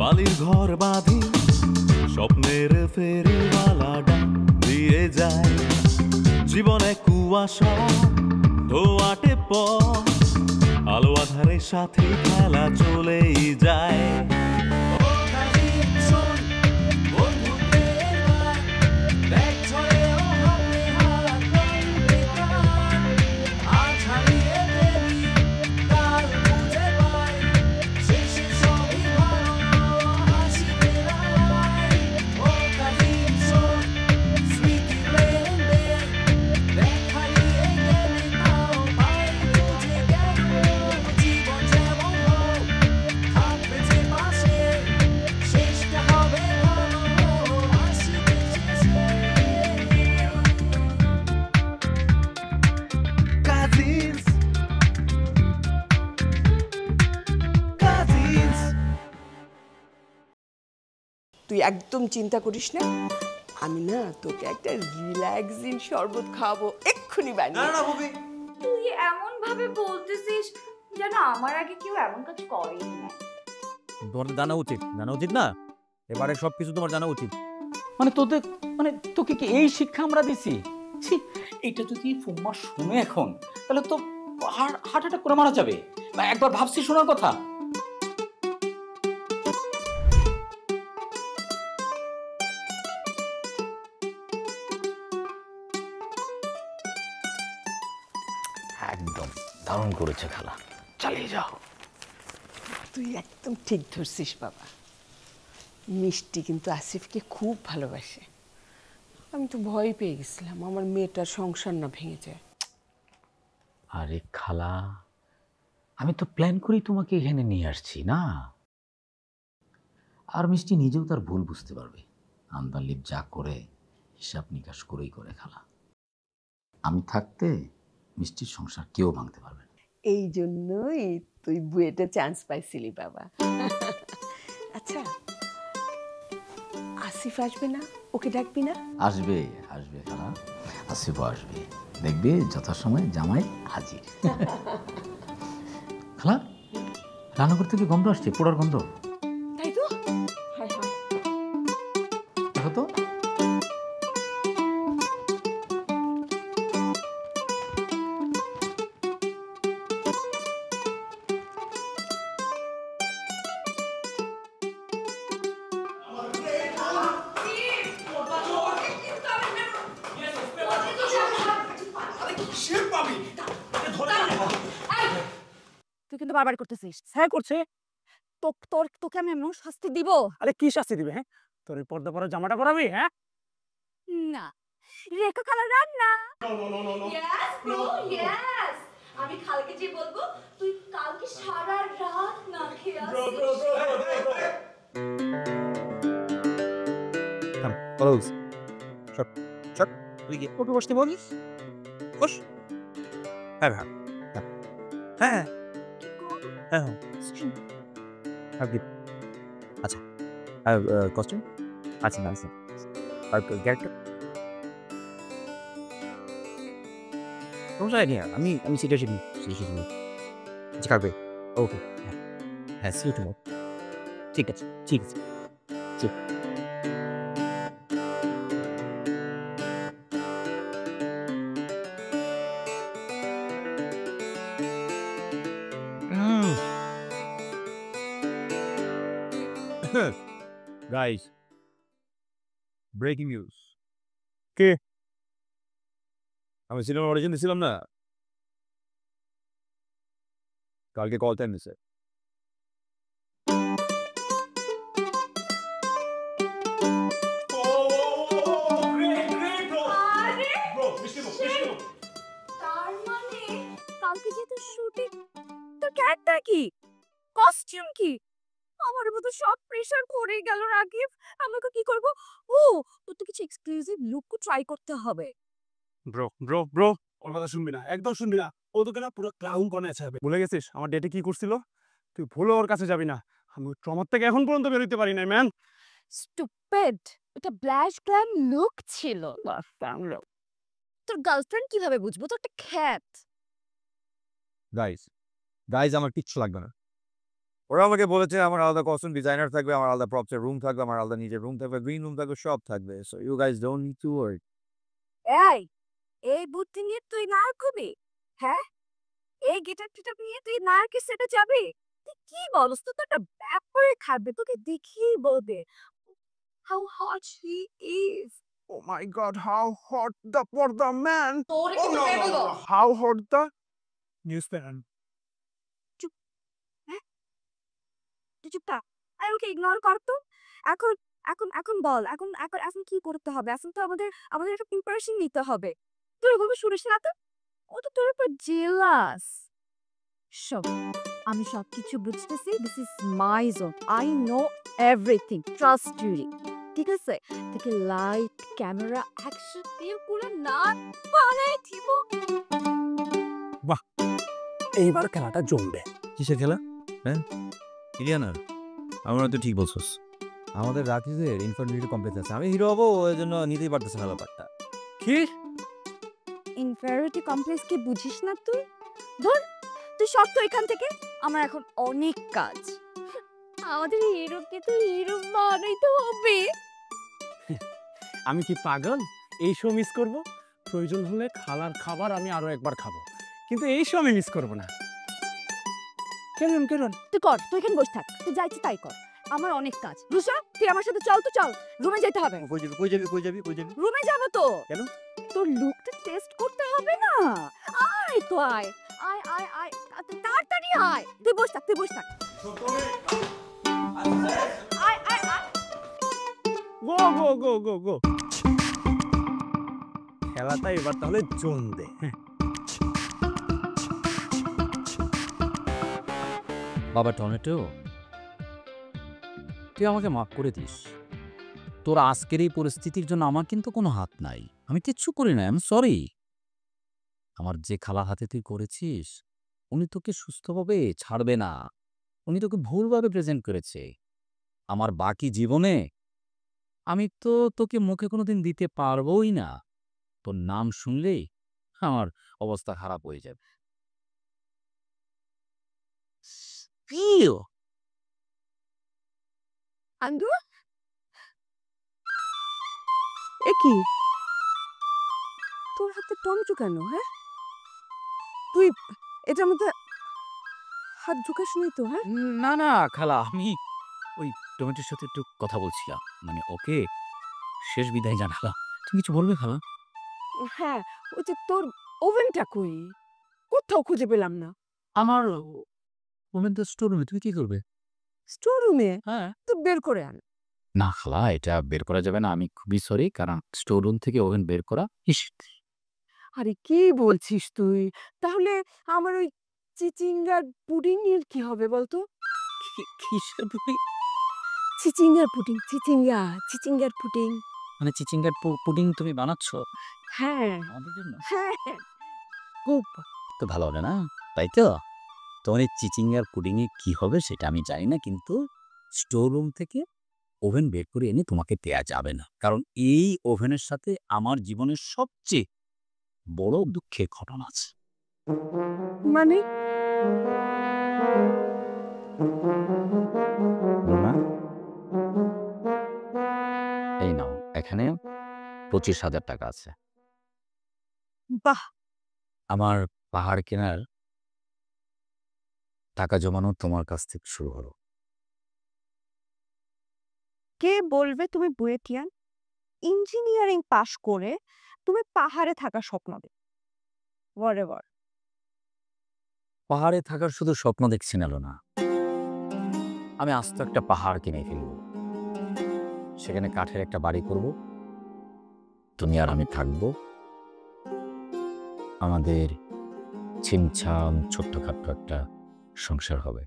বালির ঘর বাঁধি স্বপ্নের ফেরিওয়ালাটা দিয়ে যায় জীবনে কুয়াশা ধোয়াটে পথ আলো আধারের সাথে খেলা চলেই যায় তুই একদম চিন্তা করিস না আমি না তোকে একটা রিল্যাক্সিং শরবত খাওয়াবো এক্ষুনি বানিয়ে না ভাবি তুই এমন ভাবে বলতেছিস যেন আমার আগে কেউ এমন কাজ করেনি না তোমার জানা উচিত না এবারে সবকিছু তোমার জানা উচিত মানে তোদের মানে তোকে কি এই শিক্ষা আমরা দিছি ছি এটা যদি ফুম্মা শুনে এখন তাহলে তো হার্ট অ্যাটাক করে মারা যাবে একবার ভাবছি শোনার কথা একদম দারুণ করেছে খালা চালিয়ে যাও তুই একদম ঠিক ধরছিস বাবা মিষ্টি কিন্তু আসিফকে খুব ভালোবাসে আমি তো ভয় পেয়ে গেছিলাম আমার মেয়েটার সংসার না ভেঙে যায় আরে খালা আমি তো প্ল্যান করেই তোমাকে এখানে নিয়ে আসছি না আর মিষ্টি নিজেও তার ভুল বুঝতে পারবে আন্দালিপ যা করে হিসাব নিকাশ করেই করে খালা আমি থাকতে মিষ্টির সংসার কেউ ভাঙতে পারবে না এই জন্যই তুই বুয়েটে চান্স পাইছিলি বাবা আচ্ছা আসিফ আসবে না ওকে ডাকবি না আসবে খালা আসিফও আসবে দেখবে যথাসময়ে জামাই হাজির খালা রান্নাঘর থেকে গন্ধ আসছে পোড়ার গন্ধ তাই তো হায় হায় দেখো তো তুই কিন্তু বারবার করতেছিস স্যার করছে তোকে আমি এমন শাস্তি দিব আরে কি শাস্তি দিবে হ্যাঁ তোর এই পর্দা পরা জামাটা পরাবি হ্যাঁ না রেখা খালা রান্না ইয়েস ব্রো ইয়েস আমি খালকে যে বলবো তুই কালকে সারা রাত না খেয়ে বস শট তুই কি ওকে বসতে বলিস বস হ্যাঁ হ্যাঁ হ্যাঁ হ্যাঁ আপনি আচ্ছা কস্টিউম আচ্ছা না স্যার আর ক্যারেক্টার সমস্যা নেই আমি সিরিয়াসলি থাকবে ওকে হ্যাঁ সি ইউ টুমরো ঠিক আছে ঠিক Guys, breaking news. কে আমি সিনেমা অডিশন দিছিলাম না কালকে কল টাইম দিছে তার মানে কালকে যেহেতু শুটিং তোর ক্যারেক্টার কি কস্টিউম কি আমার মতো সব প্রেসার পড়ে গেল রাকিব আমাকে কি করব ও তোর তো কিছু এক্সক্লুসিভ লুক ট্রাই করতে হবে ব্রো ওর কথা শুনবি না একদম শুনবি না ও তোকে না পুরো ক্লাউন বানাইছে হবে ভুলে গেছিস আমার ডেটে কি করছিল তুই ভুলে ওর কাছে যাবি না আমি ট্রমার থেকে এখন পর্যন্ত বেরোতে পারি নাই ম্যান স্টুপিড এটা ব্ল্যাশ গ্ল্যাম লুক ছিল তোর গার্লফ্রেন্ড কিভাবে বুঝবো তো একটা খ্যাত গাইজ আমার কিচ্ছু লাগবে না ওরা আমাকে বলেছে আমার আলাদা কস্টিউম ডিজাইনার থাকবে, আমার আলাদা প্রপসের রুম থাকবে, আমার আলাদা নিজের রুম থাকবে, গ্রিন রুম থাকবে, সব থাকবে। So you guys don't need to worry. এই এই বুদ্ধি নিয়ে তুই নায়ক হবি? হ্যাঁ, এই গিটার টিটার নিয়ে তুই নায়কের সেটে যাবি? তুই কি বলস? তো একটা ব্যাপারে খাবে, তোকে দেখিয়ে বলবে how hot she is. Oh my God, how hot the for the man! তোরে Oh, কিন্তু no, বের no, হইবো। no. How hot the newspaper? তুই চুপ থাক। আর ওকে ইগনোর কর তো। এখন এখন এখন বল, এখন এখন এখন কি করতে হবে? এখন তো আমাদের একটা প্রিপারেশন নিতে হবে। তুই ওভাবে শুনিস না তো? ও তো তোর উপর জেলাস। সব আমি সবকিছু বুঝতেছি। This is my zone. I know everything. Trust you. ঠিক আছে? থেকে লাইট, ক্যামেরা, অ্যাকশন দিয়ে পুরো নাচ বানাই দিব। এইবার খেলাটা জমবে। কিসের খেলা? হ্যাঁ ইলিয়ানার, আমরা তো ঠিক বলছোস। আমাদের রাকিজের ইনফরমেটিভ কমপ্লেক্স আছে, আমি হিরো হবো, ওই জন্য নিতেই পারতেছে না ব্যাপারটা। কি? ইনফেরিয়রিটি কমপ্লেক্স কি বুঝিস না তুই? ধর তুই সব তো এখান থেকে। আমার এখন অনেক কাজ। আমাদের হিরোকে তো হিরো বানাইতে হবে। আমি কি পাগল? এই শো মিস করব? প্রয়োজন হলে খালার খাবার আমি আরো একবার খাবো, কিন্তু এই শো আমি মিস করব না। কেন কেন? তুই কর, তুই এখানে বসে থাক। তুই যা ইচ্ছে তাই কর। আমার অনেক কাজ। রুষা, তুই আমার সাথে চল তো চল। রুমে যেতে হবে। কই যাবি কই যাবি কই যাবি কই যাবি? রুমে যাবে তো। কেন? তোর লুকটা টেস্ট করতে হবে না? আয় তো আয়। আয় আয় আয়। তাড়াতাড়ি আয়। তুই বস থাক, তুই বস থাক। আয় আয় আয়। গো গো গো গো গো। খেলাটা এবার তাহলে জমবে। বাবা টমেটো, তুই আমাকে মাফ করে দিস। তোর আজকের এই পরিস্থিতির জন্য আমার কিন্তু কোনো হাত নাই। আমি কিচ্ছু করি না, আমি সরি। আমার যে খালা হাতে তুই করেছিস, উনি তোকে সুস্থভাবে ছাড়বে না। উনি তোকে ভুলভাবে প্রেজেন্ট করেছে। আমার বাকি জীবনে আমি তো তোকে মুখে কোনোদিন দিতে পারবোই না। তোর নাম শুনলেই আমার অবস্থা খারাপ হয়ে যাবে। প্রিয় আন্দু, এ কি তোর হাতে টমেটো কেন? হ্যাঁ, তুই এটার মধ্যে হাত ঢুকাস নি তো? হ্যাঁ, না না খালা, আমি ওই টমেটোর সাথে একটু কথা বলছিলাম, মানে ওকে শেষ বিদায় জানালাম। তুমি কিছু বলবে খালা? হ্যাঁ, ওই যে তোর ওভেনটা কই? কোথাও খুঁজে পেলাম না। আমার ওভেন তো স্টোর রুমে, তুমি কি করবে? স্টোর রুমে? হ্যাঁ। তো বের করে আন। না খালা, এটা বের করা যাবে না। আমি খুবই সরি, কারণ স্টোর রুম থেকে ওভেন বের করা আরে কি বলছিস তুই? তাহলে আমার ওই চিচিঙ্গার পুডিং এর কি হবে বলতো? কিসের পুডিং? চিচিঙ্গার পুডিং, চিচিঙ্গার পুডিং। মানে চিচিঙ্গার পুডিং তুমি বানাচ্ছ হ্যাঁ আমাদের জন্য? হ্যাঁ, খুব তো ভালো হবে না, তাই তো? তোমার এই চিচিঙ্গার পুডিংয়ে কি হবে সেটা আমি জানি না, কিন্তু স্টোর রুম থেকে ওভেন বের করে এনে তোমাকে দেয়া যাবে না, কারণ এই ওভেনের সাথে আমার জীবনের সবচেয়ে বড় দুঃখের ঘটনা আছে। মানে রুনা, এই নাও, এখানে 25,000 টাকা আছে। বাহ, আমার পাহাড় কেনার টাকা জমানো তোমার কাছ থেকে শুরু হলো। কে বলবে তুমি বুয়েটিয়ান? ইঞ্জিনিয়ারিং পাশ করে তুমি পাহাড়ে থাকা স্বপ্ন দেখ। হোয়াটএভার। পাহাড়ে থাকার শুধু স্বপ্ন দেখছি না লোনা, আমি আস্ত একটা পাহাড় কিনে ফেলব, সেখানে কাঠের একটা বাড়ি করব, তুমি আর আমি থাকবো, আমাদের ছিমছাম ছোট্টখাট্ট একটা সংসার হবে।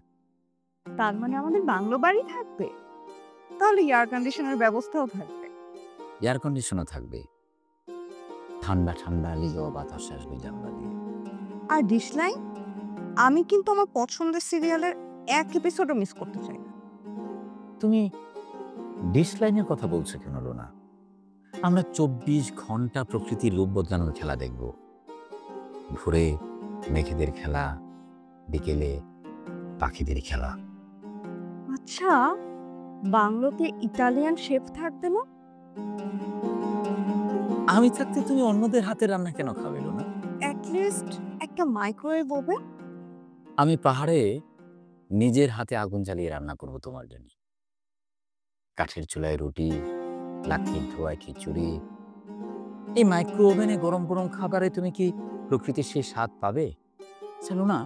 তার মানে আমাদের বাংলো বাড়ি থাকবে? তাহলে এয়ার কন্ডিশনের ব্যবস্থাও থাকবে? এয়ার কন্ডিশনও থাকবে, ঠান্ডা ঠান্ডা লিগেও বাতাস আসবে জানলা দিয়ে। আর ডিসলাইন, আমি কিন্তু আমার পছন্দের সিরিয়ালের এক এপিসোডও মিস করতে চাই না। তুমি ডিসলাইনের কথা বলছো কেন লোনা? আমরা 24 ঘন্টা প্রকৃতির রূপ বদলানোর খেলা দেখব। ভোরে মেঘেদের খেলা, বিকেলে পাখিদের খেলা। আচ্ছা, বাংলোতে ইটালিয়ান শেফ থাকবে না? আমি থাকতে তুমি অন্যদের হাতে রান্না কেন খাবে না? অ্যাটলিস্ট একটা মাইক্রোওয়েভ ওভেন। আমি পাহাড়ে নিজের হাতে আগুন জ্বালিয়ে রান্না করব তোমার জন্য। কাঠের চুলায় রুটি, লাকড়ির ধোঁয়ায় খিচুড়ি। এই মাইক্রো ওভেনে গরম গরম খাবারে তুমি কি প্রকৃতির সেই স্বাদ পাবে? জানো না,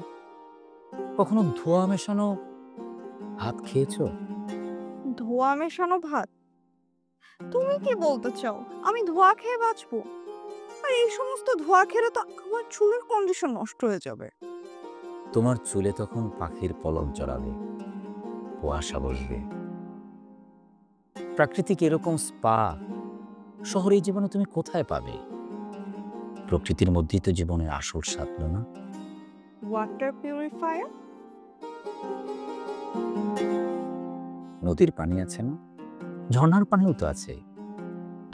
কখনো ধোঁয়া মেশানো ভাত খেয়েছো? ধোঁয়া মেশানো ভাত? তুমি কি বলতে চাও আমি ধোঁয়া খেয়ে বাঁচবো? আর এই সমস্ত ধোঁয়া খেলে তো আমার চুলের কন্ডিশন নষ্ট হয়ে যাবে। তোমার চুলে তখন পাখির পলক জড়াবে, কুয়াশা বসবে। প্রাকৃতিক এরকম স্পা শহরের জীবনে তুমি কোথায় পাবে? প্রকৃতির মধ্যেই তো জীবনের আসল স্বাদ, না? Water purifier? নদীর পানি আছে না, ঝর্ণার পানিও তো আছে,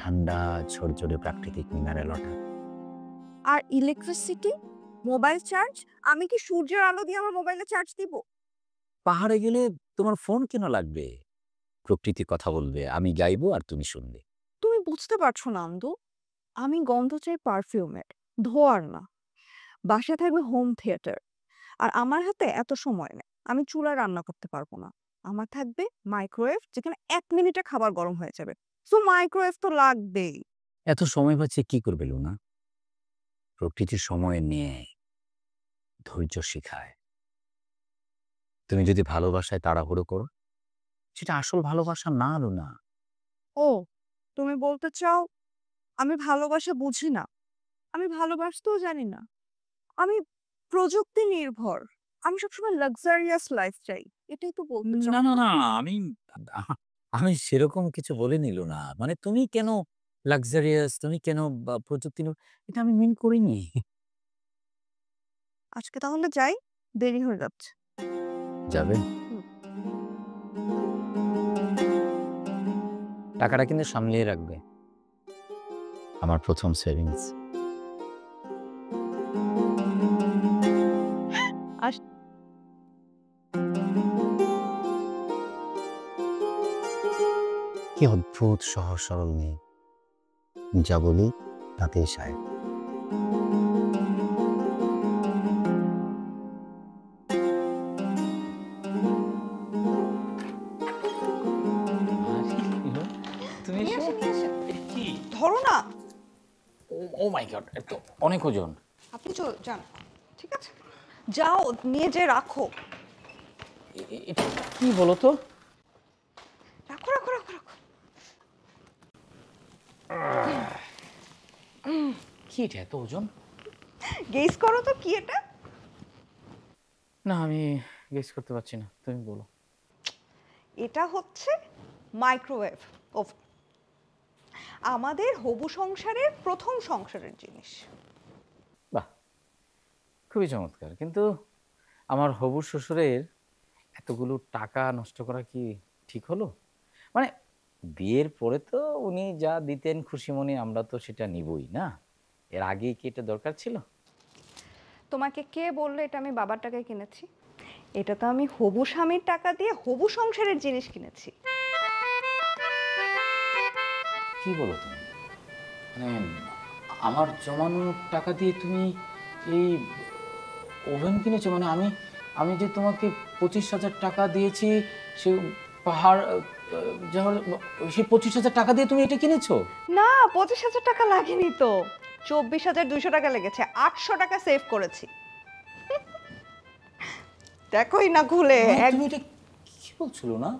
ঠান্ডা ঝরঝরে প্রাকৃতিক মিনারেল ওয়াটার। আর ইলেকট্রিসিটি, মোবাইল চার্জ? আমি কি সূর্যের আলো দিয়ে আমার মোবাইলে চার্জ দিব? পাহাড়ে গেলে তোমার ফোন কেন লাগবে? প্রকৃতি কথা বলবে, আমি গাইবো আর তুমি শুনবে। তুমি বুঝতে পারছো না আন্দু, আমি গন্ধ চাই পারফিউমের, ধোয়ার না। বাসায় থাকবে হোম থিয়েটার। আর আমার হাতে এত সময় নেই, আমি চুলায় রান্না করতে পারবো না। আমার থাকবে মাইক্রোওয়েভ, যেখানে 1 মিনিটে খাবার গরম হয়ে যাবে। সো মাইক্রোওয়েভ তো লাগবেই। এত সময় পাচ্ছে কি করবে লুনা? প্রকৃতির সময় নিয়ে ধৈর্য শিখায়। তুমি যদি ভালোবাসায় তাড়াহুড়ো করো, সেটা আসল ভালোবাসা না লুনা। ও, তুমি বলতে চাও আমি ভালোবাসা বুঝি না? আমি ভালোবাসতেও জানি না। আমি প্রযুক্তি নির্ভর। আমি সবসময় লাক্সারিয়াস লাইফ চাই, এটাই তো বলতে চাও? না না না, আমি আমি সেরকম কিছু বলিনি লুনা। মানে তুমি কেন লাক্সারিয়াস, তুমি কেন প্রযুক্তি এটা আমি মিন করিনি। আজকে তাহলে যাই, দেরি হয়ে যাচ্ছে। যাবে? টাকাটা কিন্তু সামলিয়ে রাখবে, আমার প্রথম সেভিংস। কি অদ্ভুত সহজ সরল মেয়ে, যা বলি তাতেই সায়। তুমি ধরো না। ও মাই গড, এত অনেক ওজন। আপনি যান, ঠিক আছে, যাও নিয়ে যে রাখো। এটা কি বলো তো? রাখো রাখো রাখো রাখো। কি এটা এত ওজন? গেস করো তো কি এটা? না, আমি গেস করতে পারছি না, তুমি বলো। এটা হচ্ছে মাইক্রোওয়েভ ওভেন। আমাদের হবু সংসারের প্রথম সংসারের জিনিস। বাহ, খুবই চমৎকার। কিন্তু আমার হবু শ্বশুরের এতগুলো টাকা নষ্ট করা কি ঠিক হলো? মানে বিয়ের পরে তো উনি যা দিতেন খুশি মনে, আমরা তো সেটা নিবই না। এর আগে কি এটা দরকার ছিল? তোমাকে কে বললো এটা আমি বাবার টাকায় কিনেছি? এটা তো আমি হবু স্বামীর টাকা দিয়ে হবু সংসারের জিনিস কিনেছি। কি বলো তুমি? মানে আমার জমানো টাকা দিয়ে তুমি এই ওভেন কিনেছো? মানে আমি যে তোমাকে 25,000 টাকা দিয়েছি, সে পাহাড় যাওয়ার সেই 25,000 টাকা দিয়ে তুমি এটা কিনেছো? না, 25,000 টাকা লাগেনি তো, 24,200 টাকা লেগেছে। 800 টাকা সেভ করেছি। দেখোই না খুলে। তুমি এটা কি বলছিল না?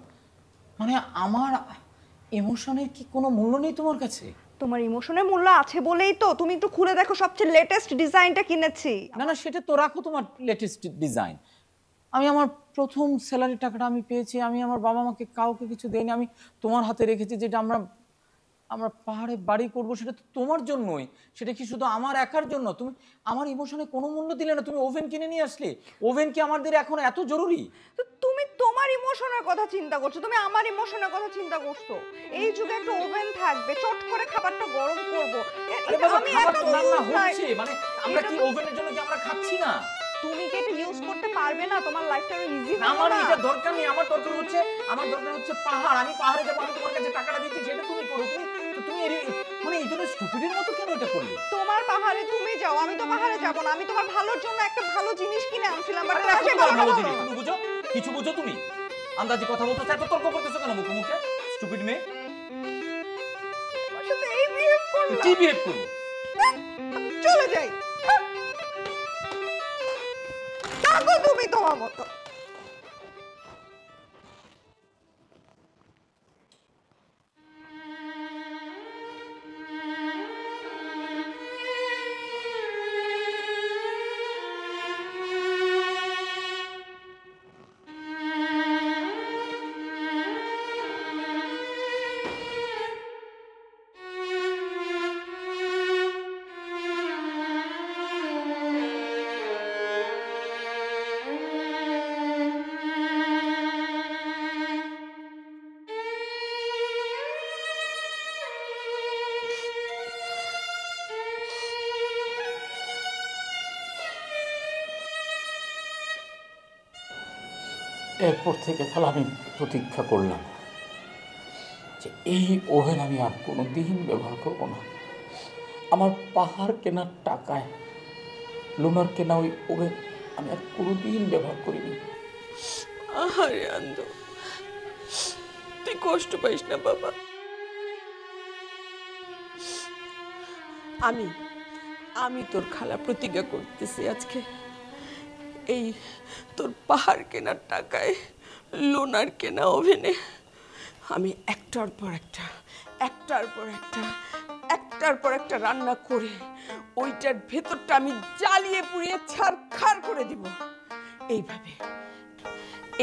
মানে আমার ইমোশনের কি কোনো মূল্য নেই তোমার কাছে? তোমার ইমোশনের মূল্য আছে বলেই তো তুমি একটু খুলে দেখো, সবচেয়ে লেটেস্ট ডিজাইনটা কিনেছি। না না, সেটা তো রাখো, তোমার লেটেস্ট ডিজাইন। আমি আমার প্রথম স্যালারির টাকাটা আমি পেয়েছি, আমি আমার বাবা মাকে কাউকে কিছু দেইনি, আমি তোমার হাতে রেখেছি। যেটা আমরা পাহাড়ে বাড়ি করব, সেটা তো তোমার জন্যই। সেটা কি শুধু আমার একার জন্য? তুমি আমার ইমোশনে কোনো মূল্য দিলে না, তুমি ওভেন কিনে নিয়ে আসলে। ওভেন কি আমাদের এখন এত জরুরি? তো তুমি তোমার ইমোশনের কথা চিন্তা করছো, তুমি আমার ইমোশনের কথা চিন্তা করছো। এই যুগে একটা ওভেন থাকবে, চট করে খাবারটা গরম করব। আরে বাবা, খাবার তো রান্না হচ্ছে, মানে আমরা কি ওভেনের জন্য কি আমরা খাচ্ছি না? তুমি কি এটা ইউজ করতে পারবে না? তোমার লাইফটা ইজি হবে আমার না? এটা দরকার নেই, আমার দরকার হচ্ছে পাহাড়। আমি পাহাড়ে যাবো, আমি তোমার কাছে টাকাটা দিচ্ছি, সেটা তুমি করো। তুমি মানে এই জন্য স্টুপিডের মতো কেন এটা করলে? তোমার পাহাড়ে তুমি যাও, আমি তো পাহাড়ে যাব না। আমি তোমার ভালোর জন্য একটা ভালো জিনিস কিনে আনছিলাম, বাট আরে এখন তোমার ভালো জিনিস তুমি বুঝো? কিছু বুঝো তুমি? আন্দাজি কথা বলতেছো, এত তর্ক করতেছো কেন মুখে মুখে? স্টুপিড মেয়ে। আমার সাথে এই বিহেভ করলা। কি বিহেভ করবো? আমি চলে যাই। থাকো তুমি তোমার মতো। এরপর থেকে খালা আমি প্রতীক্ষা করলাম যে এই ওভেন আমি আর কোনো দিন ব্যবহার করব না। আমার পাহাড় কেনার টাকায় লোনার কেনা ওই ওভেন আমি আর কোনো দিন ব্যবহার করিনি। আহারে আন্দ, তুই কষ্ট পাইস না বাবা। আমি আমি তোর খালা প্রতিজ্ঞা করতেছি আজকে এই তোর পাহাড় কেনার টাকায় লোনার কেনা ওভেনে আমি একটার পর একটা রান্না করে ওইটার ভেতরটা আমি জ্বালিয়ে পুড়িয়ে ছারখার করে দিব।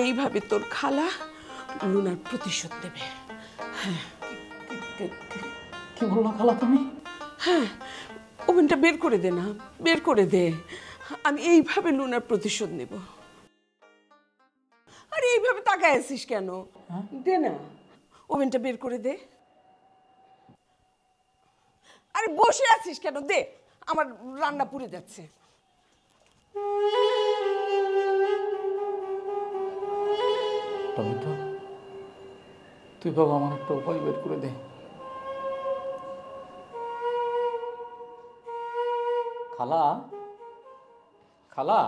এইভাবে তোর খালা লুনার প্রতিশোধ দেবে। হ্যাঁ, কি বললো খালা তুমি? হ্যাঁ, ওভেনটা বের করে দে না, বের করে দে। আমি এইভাবে লুনার প্রতিশোধ নেব। আরে এইভাবে তাকায় আছিস কেন? দে না, ওভেনটা বের করে দে। আরে বসে আছিস কেন? দে, আমার রান্না পুড়ে যাচ্ছে। টমেটো, তুই বাবা আমার একটা উপায় বের করে দে। খালা, খালা,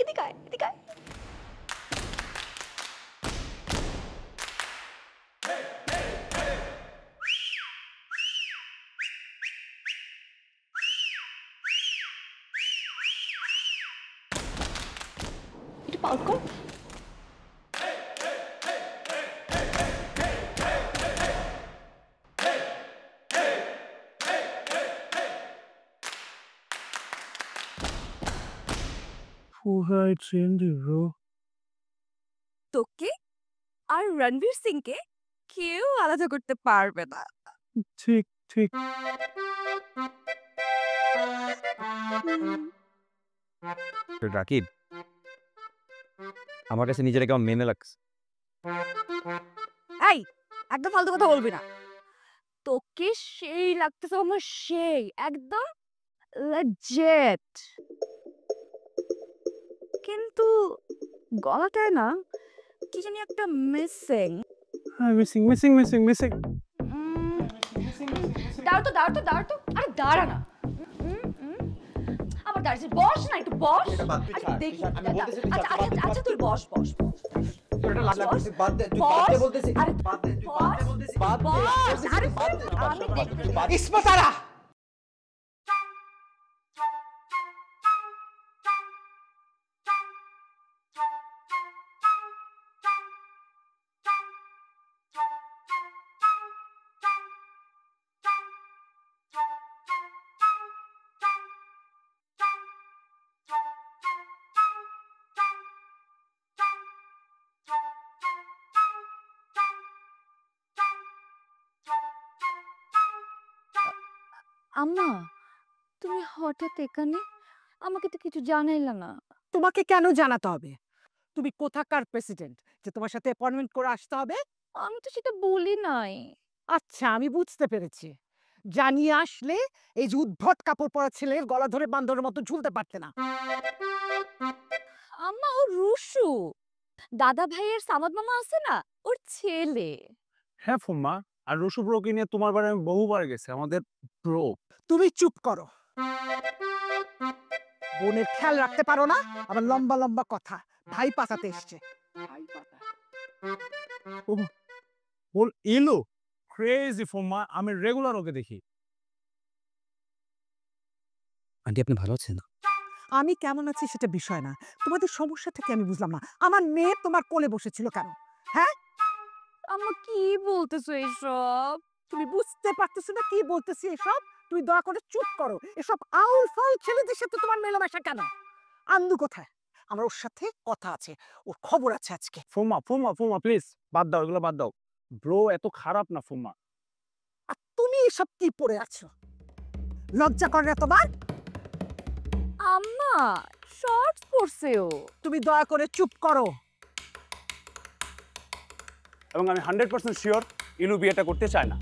এদিকে আয়, এদিকে আয়। একটু পাউট কর। পুরাই ট্রেন্ডি ব্রো। তোকে আর রণবীর সিংকে কেউ আলাদা করতে পারবে না। ঠিক ঠিক। রাকিব, আমার কাছে নিজের কেমন মেনে লাগছে। এই, একদম ফালতু কথা বলবি না। তোকে সেই লাগতেছে আমার, সেই একদম লেজেট। কিন্তু গলাটায় না কি জানি একটা মিসিং। হ্যাঁ, মিসিং মিসিং মিসিং মিসিং। দাঁড়া তো। আরে দাঁড়া না। আবার দাঁড়িয়েছিস, বস না, একটু বস। আরে দেখি, আচ্ছা তুই বস। বস। আরে বস। আরে আমি দেখতেছি। ইসমাতারা, আম্মা তুমি হঠাৎ এখানে, আমাকে তো কিছু জানাইলা না। তোমাকে কেন জানাতে হবে? তুমি কোথাকার প্রেসিডেন্ট যে তোমার সাথে অ্যাপয়েন্টমেন্ট করে আসতে হবে? আমি তো সেটা বলি নাই। আচ্ছা, আমি বুঝতে পেরেছি। জানিয়ে আসলে এই যে উদ্ভট কাপড় পরা ছেলের গলা ধরে বান্দরের মতো ঝুলতে পারতে না। আম্মা ও রুশু, দাদা ভাইয়ের সামাদ মামা আছে না, ওর ছেলে। হ্যাঁ ফুম্মা, আর রসু ব্রোকে নিয়ে তোমার বাড়ি আমি বহুবার গেছি, আমাদের ব্রো। তুমি চুপ করো। বোনের খেয়াল রাখতে পারো না, আবার লম্বা লম্বা কথা। ভাই পাতাতে এসছে। বল এলো ক্রেজি ফুম্মা, আমি রেগুলার ওকে দেখি। আন্টি আপনি ভালো আছেন? আমি কেমন আছি সেটা বিষয় না, তোমাদের সমস্যা থেকে আমি বুঝলাম না। আমার মেয়ে তোমার কোলে বসেছিল কেন? হ্যাঁ, আম্মা কি বলতেছো এসব? তুমি বুঝতে পারতেছো না কি বলতেছি এসব? তুমি দয়া করে চুপ করো। এসব আউল ফাউল ছেলেদের সাথে তোমার মেলামেশা কেন? আন্দু কোথায়? আমার ওর সাথে কথা আছে, ওর খবর আছে আজকে। ফুম্মা ফুম্মা ফুম্মা প্লিজ বাদ দাও, এগুলো বাদ দাও। ব্রো এত খারাপ না ফুম্মা। আর তুমি এসব কি পড়ে আছো? লজ্জা করে না তোমার? আম্মা শর্টস পরছে ও। তুমি দয়া করে চুপ করো। এবং আমি 100% শিওর ইলু বিয়েটা করতে চায় না।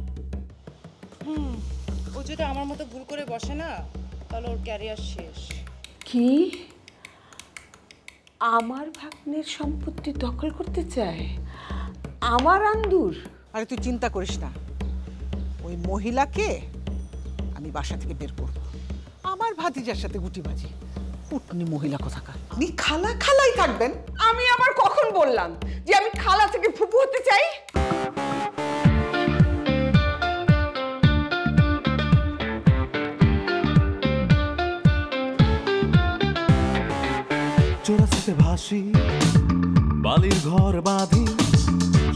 ও যদি আমার মতো ভুল করে বসে না, তাহলে ওর ক্যারিয়ার শেষ। কি আমার ভাগ্নের সম্পত্তি দখল করতে চায় আমার আন্দুর? আরে তুই চিন্তা করিস না, ওই মহিলাকে আমি বাসা থেকে বের করব। আমার ভাতিজার সাথে গুটিবাজি, উটনি মহিলা কোথাকার। আপনি খালা খালাই কাটবেন? আমি আবার কখন বললাম যে আমি খালা থেকে ফুপু হতে চাই? চোরাশিতে ভাসি, বালির ঘর বাঁধি,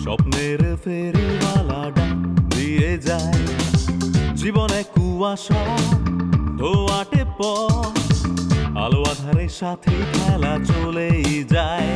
স্বপ্নের ফেরিওয়ালাটা দিয়ে যায়। জীবনে কুয়াশা ধোয়াটে পথ, আলো আধারের সাথে খেলা চলেই যায়।